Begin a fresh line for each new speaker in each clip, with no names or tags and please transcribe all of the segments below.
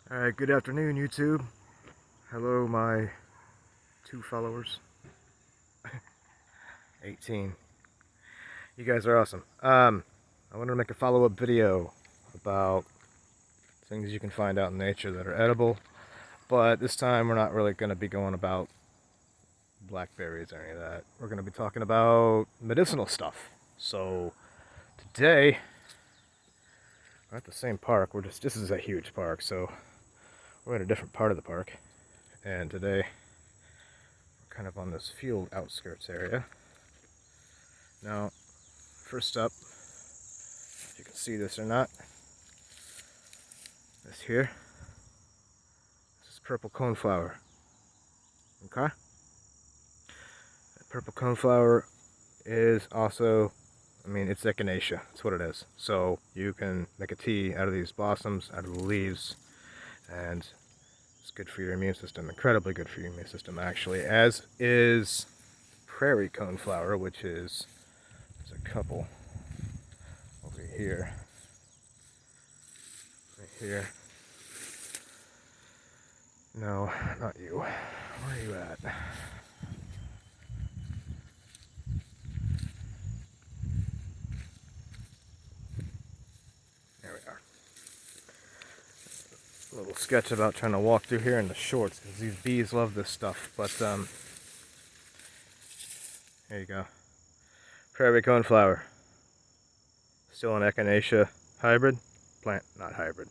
Alright, good afternoon, YouTube. Hello, my 2 followers. 18. You guys are awesome. I wanted to make a follow-up video about things you can find out in nature that are edible, but this time we're not really going to be going about blackberries or any of that. We're going to be talking about medicinal stuff. So, today, we're at the same park. This is a huge park, so we're in a different part of the park. And today, we're kind of on this field outskirts area. Now, first up, if you can see this or not, this here, this is purple coneflower. Okay? That purple coneflower is also, it's echinacea. That's what it is. So you can make a tea out of these blossoms, out of the leaves, and it's good for your immune system. Incredibly good for your immune system, actually. As is prairie coneflower, which is, there's a couple over here. Right here. No, not you. Where are you at? There we are. A little sketch about trying to walk through here in the shorts, because these bees love this stuff. But, there you go. Prairie coneflower. Still an echinacea hybrid. Plant, not hybrid.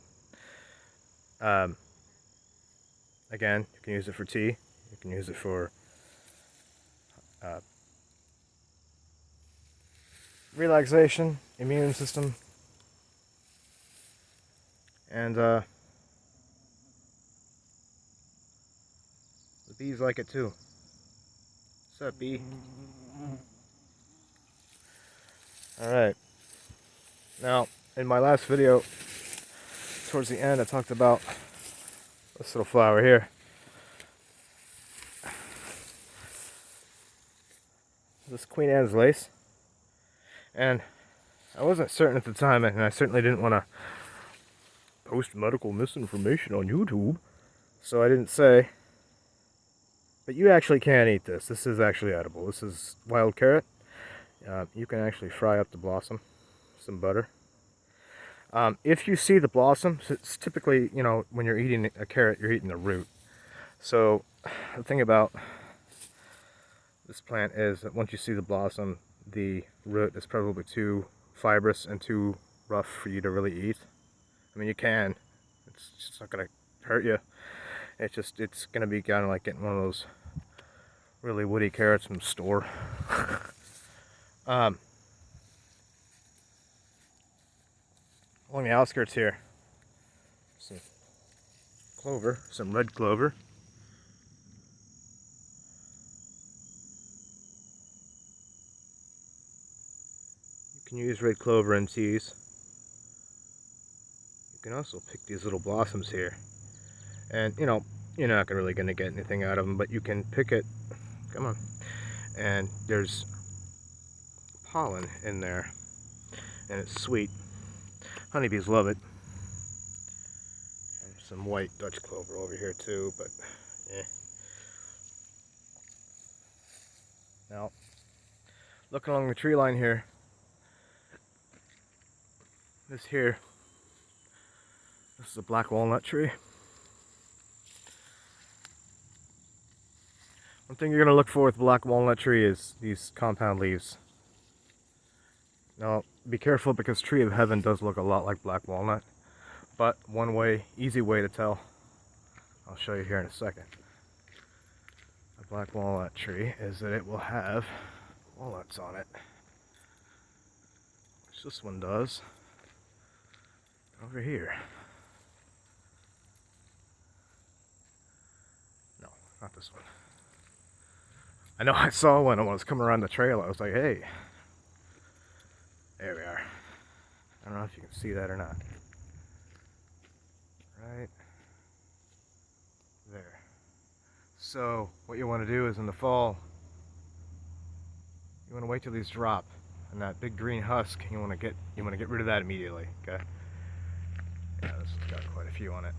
Again, you can use it for tea. You can use it for relaxation, immune system, and the bees like it too. What's up, bee? Alright. Now, in my last video, towards the end, I talked about this little flower here. This Queen Anne's lace. And I wasn't certain at the time, and I certainly didn't want to post medical misinformation on YouTube, so I didn't say. But you actually can eat this. This is actually edible. This is wild carrot. You can actually fry up the blossom, some butter. If you see the blossom, it's typically, when you're eating a carrot, you're eating the root. So the thing about this plant is that once you see the blossom, the root is probably too fibrous and too rough for you to really eat. You can. It's just not going to hurt you. It's going to be kind of like getting one of those really woody carrots from the store. Along the outskirts here, some clover, some red clover. You can use red clover in teas. You can also pick these little blossoms here. And, you're not really going to get anything out of them, but you can pick it. Come on. And there's pollen in there. And it's sweet. Honeybees love it. And some white Dutch clover over here too, but eh. Now, looking along the tree line here, this is a black walnut tree. One thing you're going to look for with black walnut tree is these compound leaves. Now, be careful because tree of heaven does look a lot like black walnut. But one way, easy way to tell, I'll show you here in a second. A black walnut tree is that it will have walnuts on it. Which this one does. Over here. No, not this one. I know I saw one when I was coming around the trail. I was like, hey. There we are. I don't know if you can see that or not. Right there. So what you want to do is in the fall, you want to wait till these drop, and that big green husk, you want to get rid of that immediately. Okay. Yeah, this has got quite a few on it.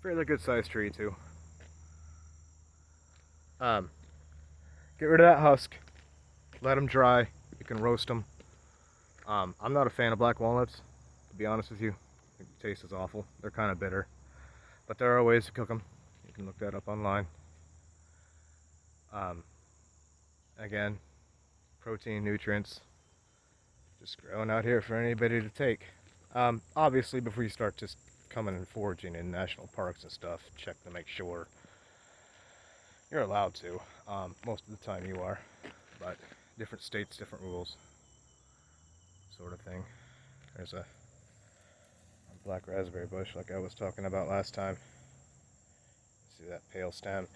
Fairly good sized tree too. Get rid of that husk. Let them dry. You can roast them. I'm not a fan of black walnuts, to be honest with you. The taste is awful. They're kind of bitter. But there are ways to cook them. You can look that up online. Again, protein, nutrients, just growing out here for anybody to take. Obviously, before you start just coming and foraging in national parks and stuff, check to make sure you're allowed to. Most of the time you are, but different states, different rules, sort of thing. There's a black raspberry bush like I was talking about last time. See that pale stem.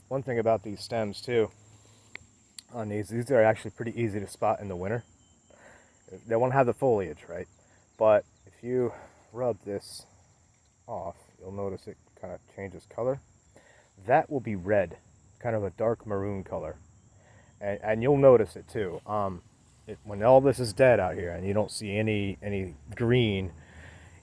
One thing about these stems too, on these are actually pretty easy to spot in the winter. They won't have the foliage, right? But if you rub this off, you'll notice it kind of changes color. That will be red, kind of a dark maroon color. And you'll notice it too. When all this is dead out here and you don't see any green,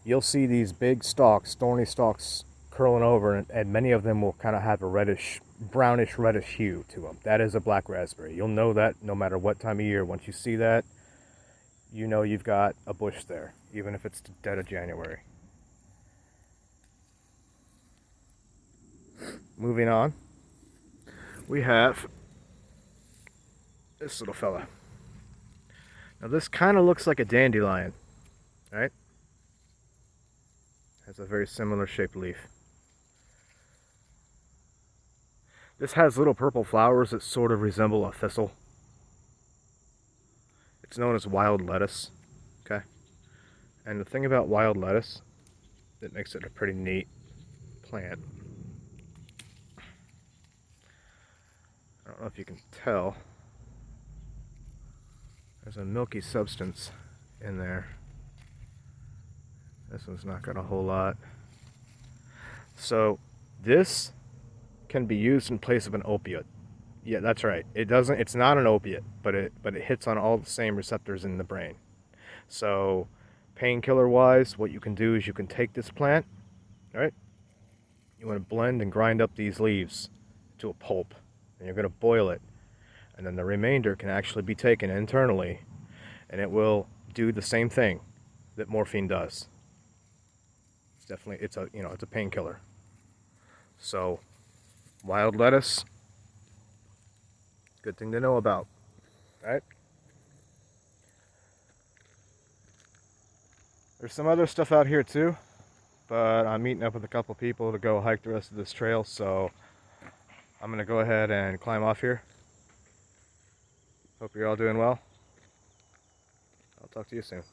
you'll see these big stalks, thorny stalks curling over, and many of them will kind of have a reddish, brownish reddish hue to them. That is a black raspberry. You'll know that no matter what time of year. Once you see that, you know you've got a bush there, even if it's the dead of January. Moving on, we have this little fella. Now this kind of looks like a dandelion, right? Has a very similar shaped leaf. This has little purple flowers that sort of resemble a thistle. It's known as wild lettuce, okay? And the thing about wild lettuce that makes it a pretty neat plant, I don't know if you can tell, there's a milky substance in there. This one's not got a whole lot. So this can be used in place of an opiate. Yeah, that's right. It's not an opiate, but it hits on all the same receptors in the brain. So painkiller wise, what you can do is you can take this plant, right? You want to blend and grind up these leaves to a pulp, and you're going to boil it. And then the remainder can actually be taken internally, and it will do the same thing that morphine does. It's definitely, it's a painkiller. So wild lettuce, good thing to know about, right? There's some other stuff out here too, but I'm meeting up with a couple people to go hike the rest of this trail, so I'm gonna go ahead and climb off here. Hope you're all doing well. I'll talk to you soon.